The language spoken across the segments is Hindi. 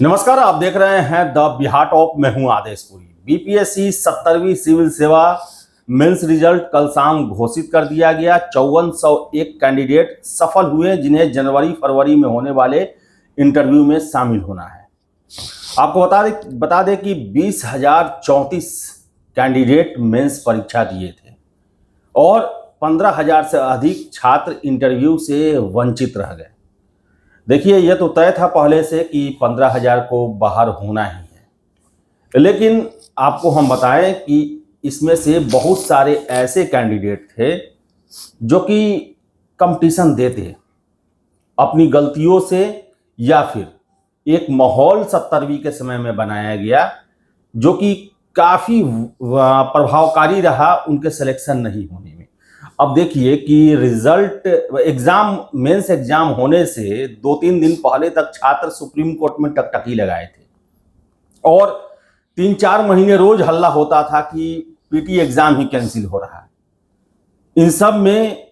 नमस्कार, आप देख रहे हैं द बिहार टॉप। मैं हूं आदेशपुरी। बीपीएससी 70वीं सिविल सेवा मेंस रिजल्ट कल शाम घोषित कर दिया गया। 5401 कैंडिडेट सफल हुए जिन्हें जनवरी फरवरी में होने वाले इंटरव्यू में शामिल होना है। आपको बता दें कि 20,034 कैंडिडेट मेंस परीक्षा दिए थे और 15,000 से अधिक छात्र इंटरव्यू से वंचित रह गए। देखिए, यह तो तय था पहले से कि 15,000 को बाहर होना ही है, लेकिन आपको हम बताएं कि इसमें से बहुत सारे ऐसे कैंडिडेट थे जो कि कंपटीशन देते अपनी गलतियों से, या फिर एक माहौल 70वीं के समय में बनाया गया जो कि काफ़ी प्रभावकारी रहा उनके सिलेक्शन नहीं होने में। अब देखिए कि रिजल्ट एग्जाम मेंस एग्जाम होने से 2-3 दिन पहले तक छात्र सुप्रीम कोर्ट में टकटकी लगाए थे और 3-4 महीने रोज हल्ला होता था कि पीटी एग्जाम ही कैंसिल हो रहा है। इन सब में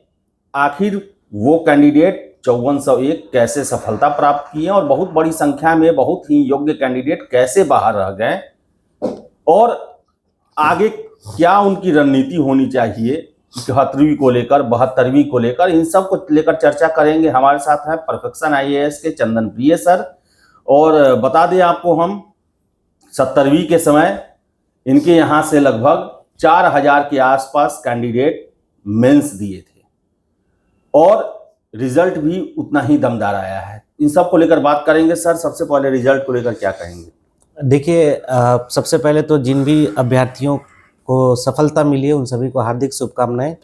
आखिर वो कैंडिडेट 5401 कैसे सफलता प्राप्त किए और बहुत बड़ी संख्या में बहुत ही योग्य कैंडिडेट कैसे बाहर रह गए और आगे क्या उनकी रणनीति होनी चाहिए 71वीं को लेकर, 72वीं को लेकर, इन सब को लेकर चर्चा करेंगे। हमारे साथ हैं परफेक्शन आईएएस के चंदन प्रिय सर। और बता दें आपको, हम 70वीं के समय इनके यहाँ से लगभग 4,000 के आसपास कैंडिडेट मेंस दिए थे और रिजल्ट भी उतना ही दमदार आया है। इन सब को लेकर बात करेंगे। सर, सबसे पहले रिजल्ट को लेकर क्या कहेंगे? देखिए, सबसे पहले तो जिन भी अभ्यर्थियों को सफलता मिली है उन सभी को हार्दिक शुभकामनाएं,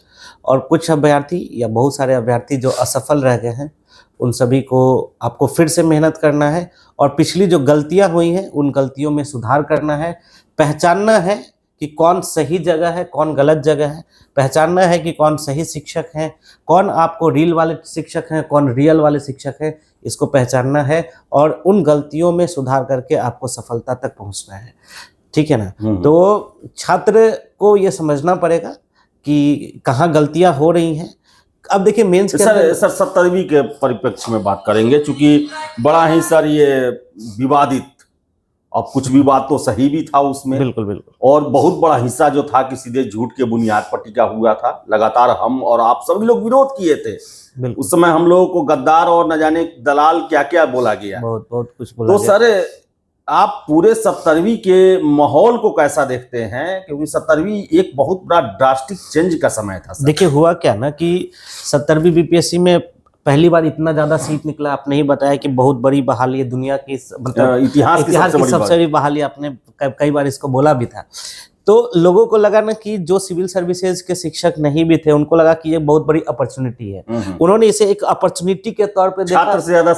और कुछ अभ्यर्थी या बहुत सारे अभ्यर्थी जो असफल रह गए हैं उन सभी को आपको फिर से मेहनत करना है और पिछली जो गलतियां हुई हैं उन गलतियों में सुधार करना है। पहचानना है कि कौन सही जगह है, कौन गलत जगह है। पहचानना है कि कौन सही शिक्षक हैं, कौन आपको रील वाले शिक्षक हैं, कौन रियल वाले शिक्षक हैं। इसको पहचानना है और उन गलतियों में सुधार करके आपको सफलता तक पहुंचना है। ठीक है ना? तो छात्र को ये समझना पड़ेगा कि कहाँ गलतियां हो रही हैं। अब देखिए, मेंस के सर 70वीं के परिप्रेक्ष्य में बात करेंगे, क्योंकि बड़ा ही सर ये विवादित, अब कुछ विवाद तो सही भी था उसमें, बिल्कुल, और बहुत बड़ा हिस्सा जो था कि सीधे झूठ के बुनियाद पर टिका हुआ था। लगातार हम और आप सभी लोग विरोध किए थे। उस समय हम लोगों को गद्दार और न जाने दलाल क्या क्या बोला गया, बहुत कुछ बोला तो गया। सर, आप पूरे 70वीं के माहौल को कैसा देखते हैं? क्योंकि 70वीं एक बहुत बड़ा ड्रास्टिक चेंज का समय था। देखिए, हुआ क्या ना कि 70वीं बीपीएससी में पहली बार इतना ज्यादा सीट निकला। आपने ही बताया कि बहुत बड़ी बहाली है, दुनिया की मतलब इतिहास की सबसे बड़ी बहाली। आपने कई बार इसको बोला भी था। तो लोगों को लगा ना कि जो सिविल सर्विसेज के शिक्षक नहीं भी थे उनको लगा कि ये बहुत बड़ी अपॉर्चुनिटी है। उन्होंने इसे एक अपॉर्चुनिटी के तौर पे देखा, छात्र से ज्यादा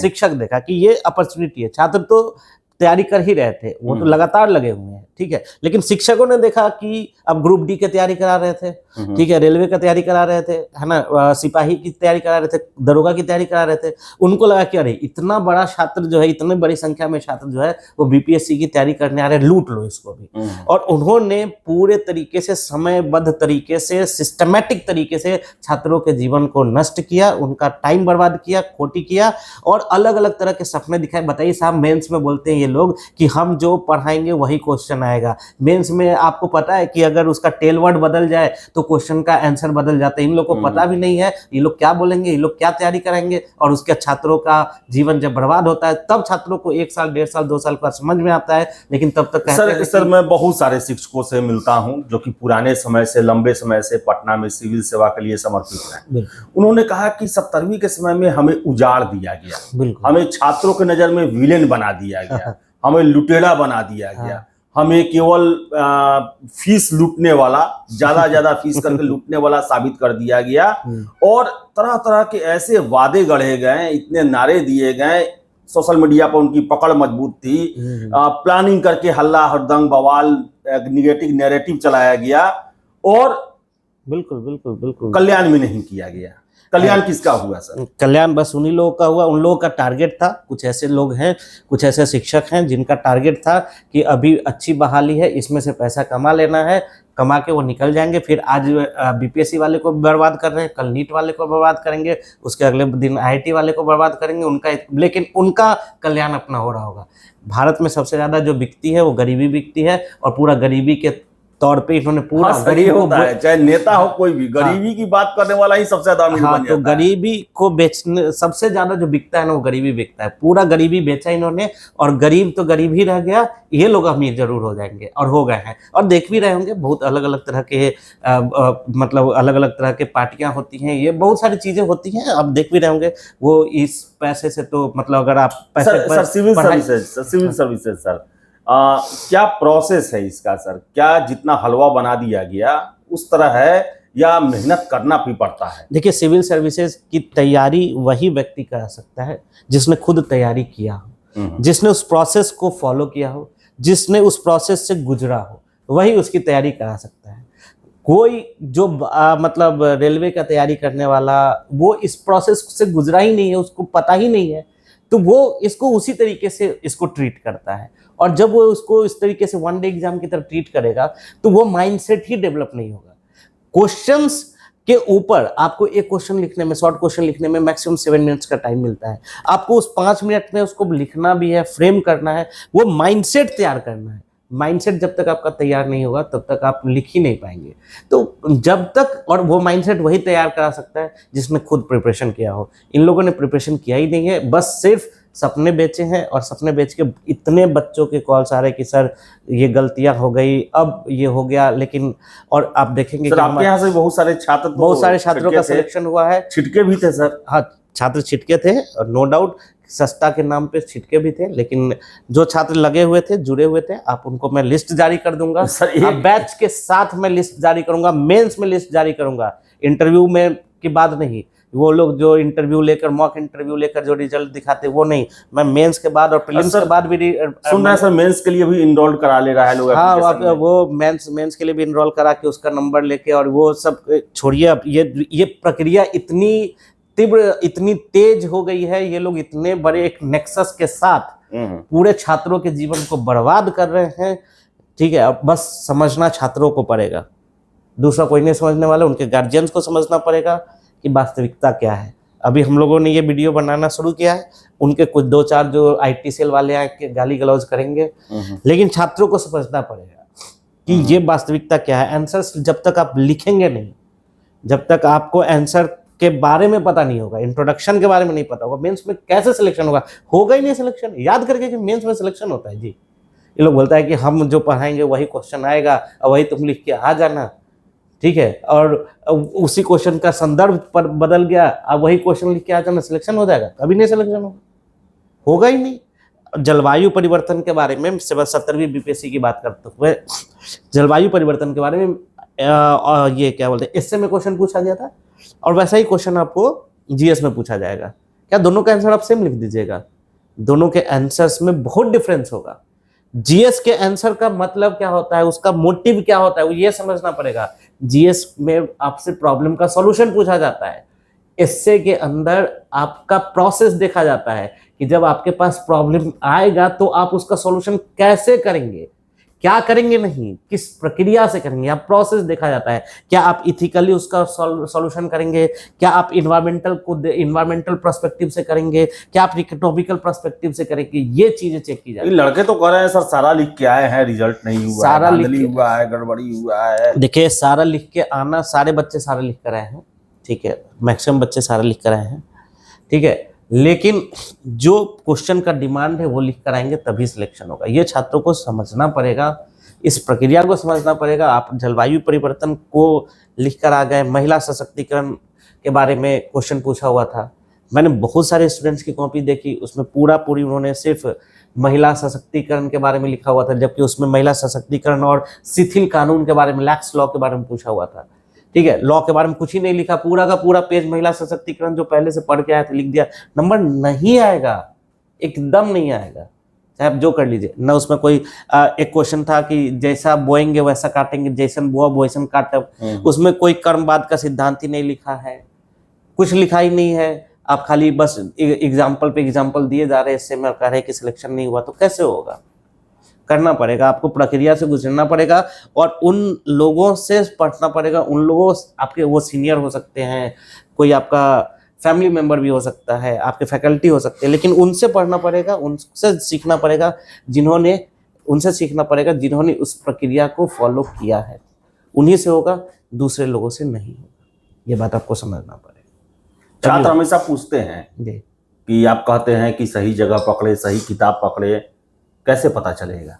शिक्षक देखा कि ये अपॉर्चुनिटी है। छात्र तो तैयारी कर ही रहे थे, वो तो लगातार लगे हुए हैं, ठीक है। लेकिन शिक्षकों ने देखा कि अब ग्रुप डी की तैयारी करा रहे थे, ठीक है, रेलवे का तैयारी करा रहे थे, है ना, सिपाही की तैयारी करा रहे थे, दरोगा की तैयारी करा रहे थे। उनको लगा कि अरे इतना बड़ा छात्र जो है, इतनी बड़ी संख्या में छात्र जो है वो बीपीएससी की तैयारी करने आ रहे हैं, लूट लो इसको भी। और उन्होंने पूरे तरीके से, समयबद्ध तरीके से, सिस्टमैटिक तरीके से छात्रों के जीवन को नष्ट किया, उनका टाइम बर्बाद किया, खोटी किया और अलग अलग तरह के सपने दिखाए। बताइए साहब, मेंस में बोलते हैं ये लोग कि हम जो पढ़ाएंगे वही क्वेश्चन आएगा। मेंस में आपको पता है कि अगर उसका टेल वर्ड बदल जाए तो क्वेश्चन का आंसर बदल जाता है। इन लोग को पता भी नहीं है ये लोग क्या बोलेंगे, ये लोग क्या तैयारी करेंगे, और उसके छात्रों का जीवन जब बर्बाद होता है तब छात्रों को 1 साल, 1.5 साल, 2 साल का समझ में आता है। लेकिन तब तक सर मैं बहुत सारे शिक्षकों से मिलता हूं जो कि पुराने समय से, लंबे समय से पटना में सिविल सेवा के लिए समर्पित हैं। उन्होंने कहा कि 70वीं के समय में हमें उजाड़ दिया गया, हमें छात्रों की नजर में विलेन बना दिया गया, हमें लुटेरा बना दिया गया, हमें केवल फीस लूटने वाला, ज्यादा फीस करके लूटने वाला साबित कर दिया गया। और तरह तरह के ऐसे वादे गढ़े गए, इतने नारे दिए गए, सोशल मीडिया पर उनकी पकड़ मजबूत थी। प्लानिंग करके हल्ला हरदंग बवाल, निगेटिव नैरेटिव चलाया गया और बिल्कुल कल्याण भी नहीं किया गया। कल्याण किसका हुआ सर? कल्याण बस उन्हीं लोगों का हुआ। उन लोगों का टारगेट था, कुछ ऐसे लोग हैं, कुछ ऐसे शिक्षक हैं जिनका टारगेट था कि अभी अच्छी बहाली है, इसमें से पैसा कमा लेना है, कमा के वो निकल जाएंगे। फिर आज बीपीएससी वाले को बर्बाद कर रहे हैं, कल नीट वाले को बर्बाद करेंगे, उसके अगले दिन आईआईटी वाले को बर्बाद करेंगे। लेकिन उनका कल्याण अपना हो रहा होगा। भारत में सबसे ज्यादा जो बिकती है वो गरीबी बिकती है, और पूरा गरीबी के तौर पे इन्होंने पूरा सही होता है, चाहे नेता हो कोई भी, गरीबी की बात करने वाला ही सबसे ज्यादा अमीर बन तो जाता है। गरीबी को बेचने सबसे ज्यादा जो बिकता है ना वो गरीबी बिकता है। पूरा गरीबी बेचा इन्होंने, और गरीब तो गरीब ही रह गया, ये लोग अमीर जरूर हो जाएंगे और हो गए हैं। और देख भी रहे होंगे बहुत अलग अलग तरह के मतलब अलग अलग तरह के पार्टियां होती हैं, ये बहुत सारी चीजें होती हैं, आप देख भी रहे होंगे। वो इस पैसे से तो मतलब अगर आप पैसे सर सिविल सर्विसेज सर, क्या प्रोसेस है इसका सर? क्या जितना हलवा बना दिया गया उस तरह है, या मेहनत करना भी पड़ता है? देखिए, सिविल सर्विसेज की तैयारी वही व्यक्ति कर सकता है जिसने खुद तैयारी किया हो, जिसने उस प्रोसेस को फॉलो किया हो, जिसने उस प्रोसेस से गुजरा हो, वही उसकी तैयारी करा सकता है। कोई जो मतलब रेलवे का तैयारी करने वाला वो इस प्रोसेस से गुजरा ही नहीं है, उसको पता ही नहीं है, तो वो इसको उसी तरीके से इसको ट्रीट करता है। और जब वो उसको इस तरीके से वन डे एग्जाम की तरह ट्रीट करेगा तो वो माइंडसेट ही डेवलप नहीं होगा। क्वेश्चंस के ऊपर आपको एक क्वेश्चन लिखने में, शॉर्ट क्वेश्चन लिखने में मैक्सिमम 7 मिनट्स का टाइम मिलता है। आपको उस 5 मिनट में उसको लिखना भी है, फ्रेम करना है, वो माइंडसेट तैयार करना है। माइंडसेट जब तक आपका तैयार नहीं होगा तब तक आप लिख ही नहीं पाएंगे। तो जब तक, और वो माइंडसेट वही तैयार करा सकता है जिसने खुद प्रिपरेशन किया हो। इन लोगों ने प्रिपरेशन किया ही नहीं है, बस सिर्फ सपने बेचे हैं, और सपने बेच के इतने बच्चों के कॉल्स आ रहे कि सर ये गलतियां हो गई, अब ये हो गया। लेकिन और आप देखेंगे सर आपके यहाँ से बहुत सारे छात्रों का सिलेक्शन हुआ है। छिटके भी थे सर? हाँ, छात्र छिटके थे, और नो डाउट सस्ता के नाम पे छिटके भी थे। लेकिन जो छात्र लगे हुए थे, जुड़े हुए थे, आप उनको मैं लिस्ट जारी कर दूंगा सर। बैच के साथ मैं लिस्ट जारी करूंगा, मेंस में लिस्ट जारी करूंगा, इंटरव्यू में की बात नहीं। वो लोग जो इंटरव्यू लेकर, मॉक इंटरव्यू लेकर जो रिजल्ट दिखाते वो नहीं, मैं मेंस के बाद और प्रीलिम्स के बाद भी सुन रहे हैं सर, मेंस के लिए भी इनरोल करा ले रहा है लोग। हाँ, वो मेंस के लिए भी इनरोल करा के उसका नंबर लेके, और वो सब छोड़िए। अब ये प्रक्रिया इतनी तीव्र, इतनी तेज हो गई है, ये लोग इतने बड़े एक नेक्सस के साथ पूरे छात्रों के जीवन को बर्बाद कर रहे हैं। ठीक है, अब बस समझना छात्रों को पड़ेगा, दूसरा कोई नहीं समझने वाला। उनके गार्जियंस को समझना पड़ेगा कि वास्तविकता क्या है। अभी हम लोगों ने ये वीडियो बनाना शुरू किया है, उनके कुछ 2-4 जो आईटी सेल वाले आके गाली गलौज करेंगे, लेकिन छात्रों को समझना पड़ेगा कि ये वास्तविकता क्या है। आंसर्स जब तक आप लिखेंगे नहीं, जब तक आपको आंसर के बारे में पता नहीं होगा, इंट्रोडक्शन के बारे में नहीं पता होगा, मेंस में कैसे सिलेक्शन होगा ही नहीं सिलेक्शन। याद करके कि मेंस में सिलेक्शन होता है जी। ये लोग बोलता है कि हम जो पढ़ाएंगे वही क्वेश्चन आएगा और वही तुम लिख के आ जाना, ठीक है, और उसी क्वेश्चन का संदर्भ पर बदल गया, अब वही क्वेश्चन लिख के आ जाना, सिलेक्शन हो जाएगा? कभी नहीं सिलेक्शन होगा ही नहीं। जलवायु परिवर्तन के बारे में 17वीं बीपीएससी की बात करते हुए जलवायु परिवर्तन के बारे में ये क्या बोलते हैं, इससे में क्वेश्चन पूछा गया था, और वैसा ही क्वेश्चन आपको जीएस में पूछा जाएगा। क्या दोनों का आंसर आप सेम लिख दीजिएगा? दोनों के आंसर्स में बहुत डिफरेंस होगा। जीएस के आंसर का मतलब क्या होता है, उसका मोटिव क्या होता है, वो ये समझना पड़ेगा। जीएस में आपसे प्रॉब्लम का सॉल्यूशन पूछा जाता है, एस्से के अंदर आपका प्रोसेस देखा जाता है कि जब आपके पास प्रॉब्लम आएगा तो आप उसका सॉल्यूशन कैसे करेंगे, क्या करेंगे नहीं, किस प्रक्रिया से करेंगे, आप प्रोसेस देखा जाता है। क्या आप इथिकली उसका सॉल्यूशन करेंगे, क्या आप इन्वायरमेंटल पर्सपेक्टिव से करेंगे, क्या आप इकोनॉमिकल पर्सपेक्टिव से करेंगे, ये चीजें चेक की जाती है। लड़के तो कह रहे हैं सर सारा लिख के आए हैं, रिजल्ट नहीं हुआ, सारा हुआ है, गड़बड़ी हुआ है। देखिए, सारा लिख के आना, सारे बच्चे सारा लिख कर आए हैं, ठीक है, मैक्सिमम बच्चे सारा लिख कर आए हैं, ठीक है, लेकिन जो क्वेश्चन का डिमांड है वो लिख कर आएंगे तभी सिलेक्शन होगा। ये छात्रों को समझना पड़ेगा, इस प्रक्रिया को समझना पड़ेगा। आप जलवायु परिवर्तन को लिख कर आ गए, महिला सशक्तिकरण के बारे में क्वेश्चन पूछा हुआ था, मैंने बहुत सारे स्टूडेंट्स की कॉपी देखी, उसमें पूरी उन्होंने सिर्फ महिला सशक्तिकरण के बारे में लिखा हुआ था, जबकि उसमें महिला सशक्तिकरण और शिथिल कानून के बारे में, लैक्स लॉ के बारे में पूछा हुआ था। ठीक है, लॉ के बारे में कुछ ही नहीं लिखा, पूरा का पूरा पेज महिला सशक्तिकरण जो पहले से पढ़ के आया था लिख दिया। नंबर नहीं आएगा, एकदम नहीं आएगा, चाहे आप जो कर लीजिए ना। उसमें कोई एक क्वेश्चन था कि जैसा बोएंगे वैसा काटेंगे, जैसन बोआ वैसन काटब, उसमें कोई कर्मवाद का सिद्धांत ही नहीं लिखा है, कुछ लिखा ही नहीं है। आप खाली बस एग्जाम्पल पे एग्जाम्पल दिए जा रहे हैं, इससे मैं कह रहे कि सिलेक्शन नहीं हुआ, तो कैसे होगा? करना पड़ेगा, आपको प्रक्रिया से गुजरना पड़ेगा और उन लोगों से पढ़ना पड़ेगा। उन लोगों, आपके वो सीनियर हो सकते हैं, कोई आपका फैमिली मेंबर भी हो सकता है, आपके फैकल्टी हो सकते हैं, लेकिन उनसे पढ़ना पड़ेगा, उनसे सीखना पड़ेगा जिन्होंने उस प्रक्रिया को फॉलो किया है। उन्हीं से होगा, दूसरे लोगों से नहीं होगा। ये बात आपको समझना पड़ेगा। छात्र हमेशा पूछते हैं जी, कि आप कहते हैं कि सही जगह पकड़े, सही किताब पकड़े, कैसे पता चलेगा?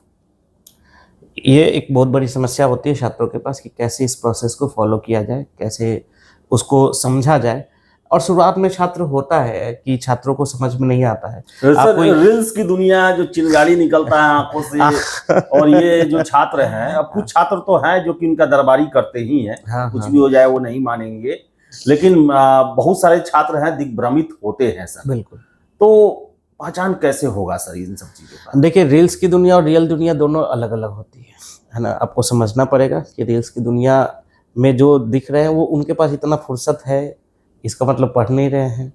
ये एक बहुत बड़ी समस्या होती है छात्रों के पास कि कैसे इस प्रोसेस को फॉलो किया जाए, कैसे उसको समझा जाए। और शुरुआत में छात्र होता है कि छात्रों को समझ में नहीं आता है। सर, रील्स की दुनिया, जो चिंगारी निकलता है आंखों से, और ये जो छात्र हैं, अब कुछ छात्र तो हैं जो कि इनका दरबारी करते ही हैं, कुछ भी हो जाए वो नहीं मानेंगे, लेकिन बहुत सारे छात्र हैं दिग्भ्रमित होते हैं सर। बिल्कुल। तो पहचान कैसे होगा सर इन सब चीजों का? देखिए, रील्स की दुनिया और रियल दुनिया दोनों अलग अलग होती है ना। आपको समझना पड़ेगा कि रील्स की दुनिया में जो दिख रहे हैं वो उनके पास इतना फुर्सत है, इसका मतलब पढ़ नहीं रहे हैं।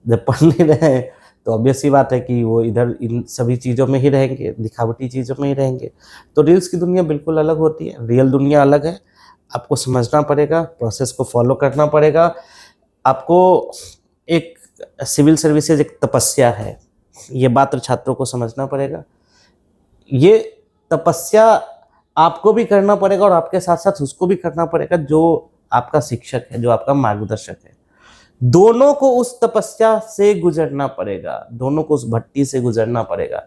जब पढ़ नहीं रहे हैं तो ऑब्वियस सी बात है कि वो इधर इन सभी चीज़ों में ही रहेंगे, दिखावटी चीज़ों में ही रहेंगे। तो रील्स की दुनिया बिल्कुल अलग होती है, रियल दुनिया अलग है। आपको समझना पड़ेगा, प्रोसेस को फॉलो करना पड़ेगा। आपको एक सिविल सर्विसेज एक तपस्या है, ये बात छात्रों को समझना पड़ेगा। ये तपस्या आपको भी करना पड़ेगा और आपके साथ साथ उसको भी करना पड़ेगा जो आपका शिक्षक है, जो आपका मार्गदर्शक है। दोनों को उस तपस्या से गुजरना पड़ेगा, दोनों को उस भट्टी से गुजरना पड़ेगा,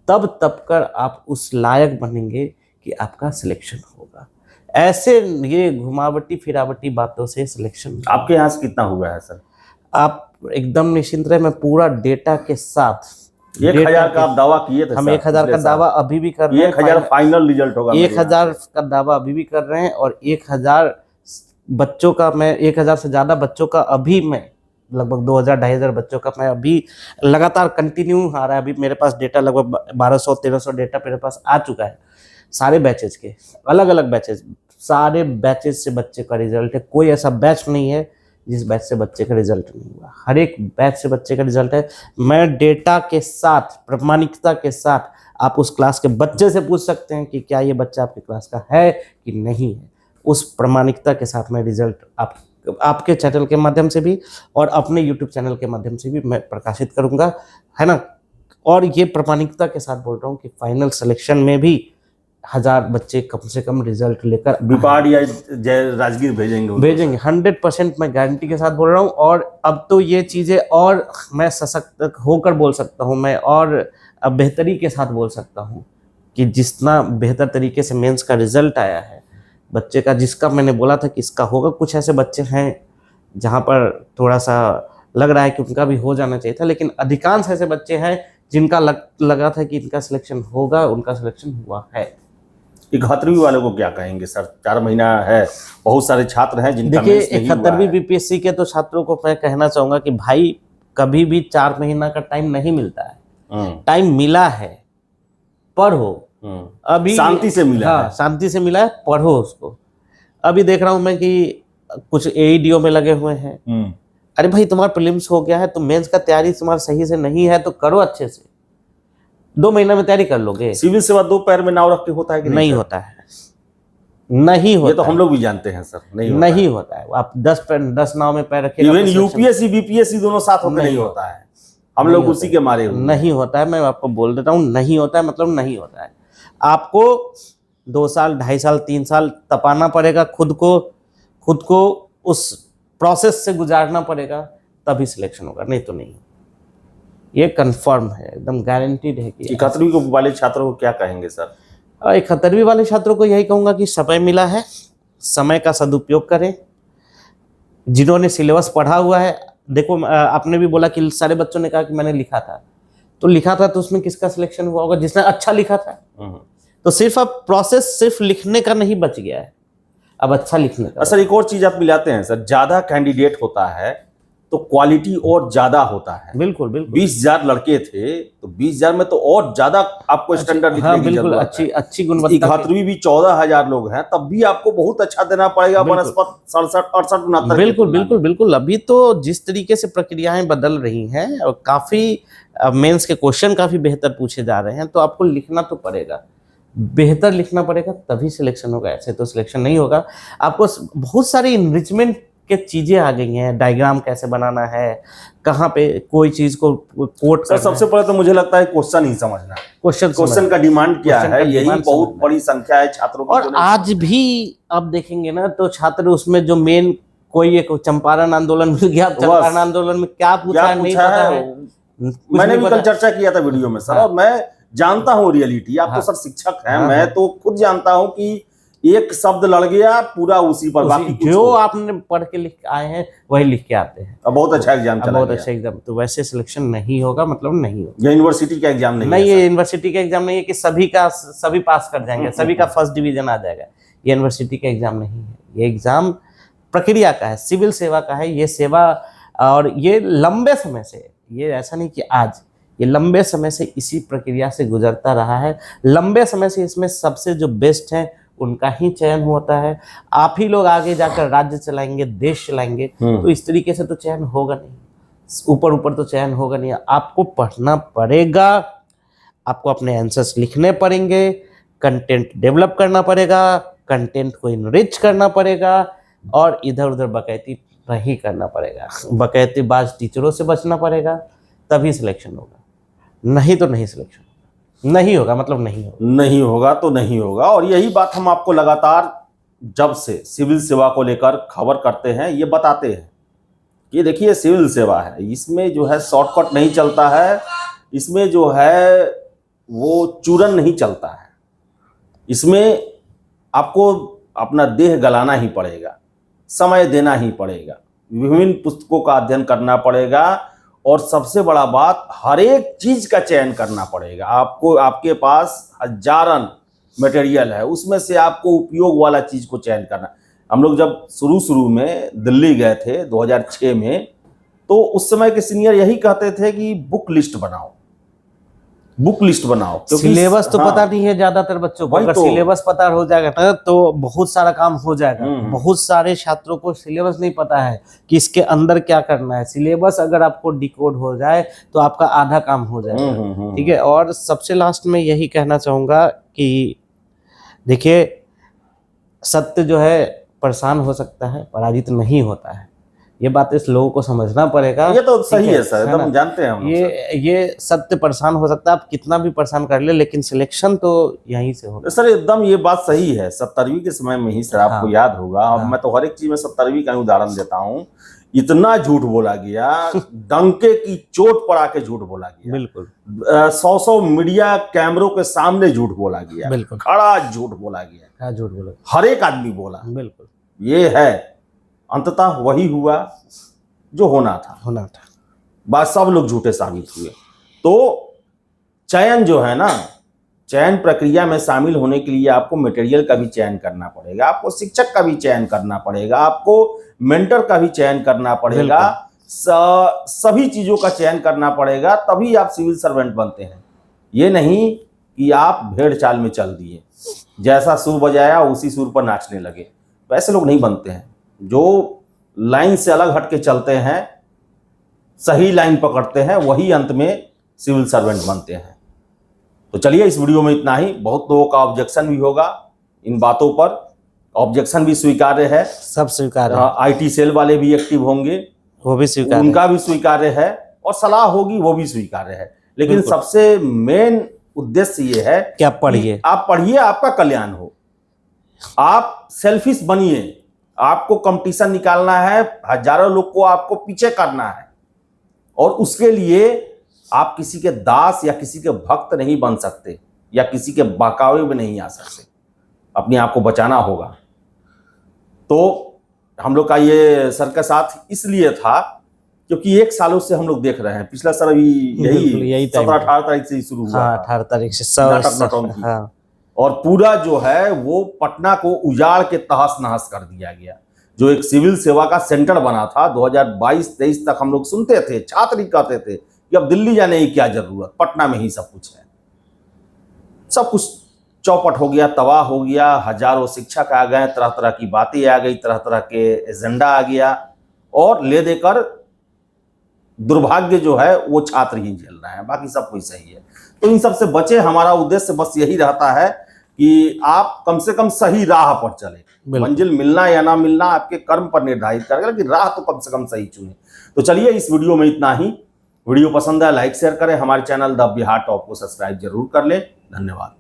तब कर आप उस लायक बनेंगे कि आपका सिलेक्शन होगा। ऐसे ये घुमावटी फिरावटी बातों से सिलेक्शन। आपके यहाँ से कितना हुआ है सर? आप एकदम निश्चिंत रहे, मैं पूरा डेटा के साथ 1000 का आप दावा किए थे। हम 1000 का दावा अभी भी कर रहे हैं। 1000 फाइनल रिजल्ट होगा। 1000 का दावा अभी भी कर रहे हैं और 1000 बच्चों का, मैं 1000 से ज़्यादा बच्चों का अभी मैं लगभग 2000-2500 बच्चों का मैं अभी लगातार कंटिन्यू आ रहा है। अभी मेरे पास डेटा लगभग 1200-1300 डेटा मेरे पास आ चुका है, सारे बैचेज के, अलग अलग बैचेज, सारे बैचेज से बच्चे का रिजल्ट है। कोई ऐसा बैच नहीं है जिस बैच से बच्चे का रिजल्ट नहीं हुआ, हर एक बैच से बच्चे का रिजल्ट है। मैं डेटा के साथ, प्रामाणिकता के साथ, आप उस क्लास के बच्चे से पूछ सकते हैं कि क्या ये बच्चा आपकी क्लास का है कि नहीं है। उस प्रामाणिकता के साथ मैं रिजल्ट आपके चैनल के माध्यम से भी और अपने यूट्यूब चैनल के माध्यम से भी मैं प्रकाशित करूंगा, है ना। और ये प्रामाणिकता के साथ बोल रहा हूँ कि फाइनल सिलेक्शन में भी 1000 बच्चे कम से कम रिजल्ट लेकर बिपाड या राजगीर भेजेंगे 100% मैं गारंटी के साथ बोल रहा हूँ। और अब तो ये चीज़ें और मैं सशक्त होकर बोल सकता हूँ, मैं और अब बेहतरी के साथ बोल सकता हूँ कि जितना बेहतर तरीके से मेंस का रिजल्ट आया है बच्चे का, जिसका मैंने बोला था कि इसका होगा, कुछ ऐसे बच्चे हैं जहाँ पर थोड़ा सा लग रहा है कि उनका भी हो जाना चाहिए था, लेकिन अधिकांश ऐसे बच्चे हैं जिनका लगा था कि इनका सिलेक्शन होगा, उनका सिलेक्शन हुआ है। 71वीं वाले को क्या कहेंगे सर? 4 महीना है, बहुत सारे छात्र हैं जिनका देखिए, मेंस नहीं हुआ 71वीं है। बीपीएससी के तो छात्रों को मैं कहना चाहूँगा कि भाई कभी भी 4 महीना का टाइम नहीं मिलता है, टाइम मिला है, पढ़ो। अभी शांति से मिला है, शांति से मिला है, पढ़ो उसको। अभी देख रहा हूँ मैं कि कुछ एईडीओ में लगे हुए हैं। अरे भाई, तुम्हारा प्रीलिम्स हो गया है तो मेंस का तैयारी तुम्हारा सही से नहीं है तो करो अच्छे से, 2 महीना में तैयारी कर लोगे। सिविल सेवा 2 पैर में नाव रख के होता है कि नहीं होता है, नहीं होता। ये तो हम लोग भी जानते हैं सर, नहीं होता है। आप 10 नाव में पैर रखिए, इवन यूपीएससी बीपीएससी दोनों साथ होकर नहीं होता है। हम लोग उसी के मारे हुए। नहीं होता है, मैं आपको बोल देता हूँ, नहीं होता है, मतलब नहीं होता है। आपको 2 साल, 2.5 साल, 3 साल तपाना पड़ेगा, खुद को उस प्रोसेस से गुजारना पड़ेगा, तभी सिलेक्शन होगा, नहीं तो नहीं। ये कंफर्म है, एकदम गारंटीड है कि 71वीं वाले छात्रों को क्या कहेंगे सर? 71वीं वाले छात्रों को यही कहूँगा कि समय मिला है, समय का सदुपयोग करें। जिन्होंने सिलेबस पढ़ा हुआ है, देखो आपने भी बोला कि सारे बच्चों ने कहा कि मैंने लिखा था, तो लिखा था तो उसमें किसका सिलेक्शन हुआ होगा? जिसने अच्छा लिखा था। तो सिर्फ अब प्रोसेस सिर्फ लिखने का नहीं बच गया है, अब अच्छा लिखने का। सर एक और चीज आप मिलाते हैं सर, ज्यादा कैंडिडेट होता है तो क्वालिटी और ज्यादा होता है। बिल्कुल बिल्कुल। 20,000 लड़के थे तो 20,000 में तो और ज्यादा आपको स्टैंडर्ड लिखने की जरूरत है। अच्छी गुणवत्ता। 71वीं भी 14,000 लोग हैं, तब भी आपको बहुत अच्छा देना पड़ेगा। बनस्पत 67, 68, 69। बिल्कुल बिल्कुल बिल्कुल। अभी तो जिस तरीके से प्रक्रियाएं बदल रही हैं और काफी मेंस के क्वेश्चन काफी बेहतर पूछे जा रहे हैं, तो आपको लिखना तो पड़ेगा। बेहतर लिखना पड़ेगा तभी सिलेक्शन होगा, ऐसे तो सिलेक्शन नहीं होगा। आपको बहुत सारी इनरिचमेंट के चीजें आ गई हैं, डायग्राम कैसे बनाना है, कहाँ पे कोई चीज को कोट सर सबसे पहले तो मुझे लगता है क्वेश्चन ही समझना, क्वेश्चन का डिमांड क्या है, यही बहुत बड़ी संख्या है छात्रों की। और आज भी आप देखेंगे ना तो छात्र उसमें जो मेन कोई एक चंपारण आंदोलन मिल गया, चंपारण आंदोलन में क्या पूछा है नहीं पता है। मैंने भी कल चर्चा किया था वीडियो में सर, और मैं जानता हूँ रियलिटी, आप तो सर शिक्षक हैं, मैं तो खुद जानता हूँ कि एक शब्द लड़ गया पूरा उसी पर, बाकी जो आपने पढ़ के लिख आए हैं वही लिख के आते हैं। अब बहुत अच्छा एग्जाम चला, बहुत अच्छा एग्जाम, तो वैसे सिलेक्शन नहीं होगा, मतलब नहीं होगा। ये यूनिवर्सिटी का एग्जाम नहीं ये यूनिवर्सिटी का एग्जाम नहीं है कि सभी पास कर जाएंगे, सभी का फर्स्ट डिवीजन आ जाएगा। ये यूनिवर्सिटी का एग्जाम नहीं है, ये एग्जाम प्रक्रिया का है, सिविल सेवा का है। ये सेवा, और ये लंबे समय से, ये ऐसा नहीं कि आज, ये लंबे समय से इसी प्रक्रिया से गुजरता रहा है। लंबे समय से इसमें सबसे जो बेस्ट है उनका ही चयन होता है। आप ही लोग आगे जाकर राज्य चलाएंगे, देश चलाएंगे, तो इस तरीके से तो चयन होगा नहीं, ऊपर ऊपर तो चयन होगा नहीं। आपको पढ़ना पड़ेगा, आपको अपने आंसर्स लिखने पड़ेंगे, कंटेंट डेवलप करना पड़ेगा, कंटेंट को इनरिच करना पड़ेगा, और इधर उधर बकैती नहीं करना पड़ेगा। बकैतीबाज टीचरों से बचना पड़ेगा, तभी सिलेक्शन होगा, नहीं तो नहीं सिलेक्शन नहीं होगा, मतलब नहीं होगा। नहीं होगा तो नहीं होगा। और यही बात हम आपको लगातार जब से सिविल सेवा को लेकर खबर करते हैं, ये बताते हैं कि देखिए सिविल सेवा है, इसमें जो है शॉर्टकट नहीं चलता है, इसमें जो है वो चूरन नहीं चलता है, इसमें आपको अपना देह गलाना ही पड़ेगा, समय देना ही पड़ेगा, विभिन्न पुस्तकों का अध्ययन करना पड़ेगा, और सबसे बड़ा बात, हर एक चीज का चयन करना पड़ेगा आपको। आपके पास हजारन मटेरियल है, उसमें से आपको उपयोग वाला चीज को चयन करना। हम लोग जब शुरू में दिल्ली गए थे 2006 में, तो उस समय के सीनियर यही कहते थे कि बुक लिस्ट बनाओ, बुक लिस्ट बनाओ, क्योंकि सिलेबस तो पता नहीं है ज्यादातर बच्चों को। अगर सिलेबस पता हो जाएगा ना तो बहुत सारा काम हो जाएगा। बहुत सारे छात्रों को सिलेबस नहीं पता है कि इसके अंदर क्या करना है। सिलेबस अगर आपको डिकोड हो जाए तो आपका आधा काम हो जाएगा, ठीक है। और सबसे लास्ट में यही कहना चाहूंगा कि देखिए, सत्य जो है परेशान हो सकता है, पराजित नहीं होता है। ये बात इस लोगों को समझना पड़ेगा। ये तो सही है सर, एकदम जानते हैं हम। ये सत्य परेशान हो सकता है, आप कितना भी परेशान कर ले, लेकिन सिलेक्शन तो यहीं से होगा सर। एकदम ये बात सही है। 70वीं के समय में ही सर, आपको याद होगा, मैं तो हर एक चीज में 70वीं का उदाहरण देता हूँ, इतना झूठ बोला गया, डंके की चोट पर आके झूठ बोला गया, बिल्कुल 100 मीडिया कैमरों के सामने झूठ बोला गया, बिल्कुल खड़ा झूठ बोला गया, झूठ बोला, हर एक आदमी बोला, बिल्कुल। ये है, अंततः वही हुआ जो होना था। बात सब लोग झूठे साबित हुए। तो चयन जो है ना, चयन प्रक्रिया में शामिल होने के लिए आपको मटेरियल का भी चयन करना पड़ेगा, आपको शिक्षक का भी चयन करना पड़ेगा, आपको मेंटर का भी चयन करना पड़ेगा, सभी चीजों का चयन करना पड़ेगा, तभी आप सिविल सर्वेंट बनते हैं। ये नहीं कि आप भेड़ चाल में चल दिए, जैसा सुर बजाया उसी सुर पर नाचने लगे, वैसे लोग नहीं बनते हैं। जो लाइन से अलग हट के चलते हैं, सही लाइन पकड़ते हैं, वही अंत में सिविल सर्वेंट बनते हैं। तो चलिए, इस वीडियो में इतना ही। बहुत लोगों का ऑब्जेक्शन भी होगा इन बातों पर, ऑब्जेक्शन भी स्वीकार्य है, सब स्वीकार्य है। आईटी सेल वाले भी एक्टिव होंगे, वो भी स्वीकार्य, उनका भी स्वीकार्य है, और सलाह होगी वो भी स्वीकार्य है। लेकिन सबसे मेन उद्देश्य ये है कि आप पढ़िए, आपका कल्याण हो, आप सेल्फिश बनिए, आपको कंपटीशन निकालना है, हजारों लोग को आपको पीछे करना है, और उसके लिए आप किसी के दास या किसी के भक्त नहीं बन सकते, या किसी के बहकावे में नहीं आ सकते, अपने आप को बचाना होगा। तो हम लोग का ये सर का साथ इसलिए था क्योंकि 1 सालों से हम लोग देख रहे हैं, पिछला सर अभी यही 17-18 तारीख से शुरू हुआ, 18 तारीख से नाटक, और पूरा जो है वो पटना को उजाड़ के तहस नहस कर दिया गया। जो एक सिविल सेवा का सेंटर बना था 2022-23 तक, हम लोग सुनते थे, छात्र ही कहते थे कि अब दिल्ली जाने की क्या जरूरत, पटना में ही सब कुछ है। सब कुछ चौपट हो गया, तबाह हो गया, हजारों शिक्षक आ गए, तरह तरह की बातें आ गई, तरह तरह के एजेंडा आ गया, और ले देकर दुर्भाग्य जो है वो छात्र ही झेल रहे हैं, बाकी सब कुछ सही है। तो इन सब से बचे, हमारा उद्देश्य बस यही रहता है कि आप कम से कम सही राह पर चले। बिल्कुल। मंजिल मिलना या ना मिलना आपके कर्म पर निर्धारित करेगा, लेकिन राह तो कम से कम सही चुने। तो चलिए, इस वीडियो में इतना ही। वीडियो पसंद है लाइक शेयर करें, हमारे चैनल द बिहार टॉप को सब्सक्राइब जरूर कर लें। धन्यवाद।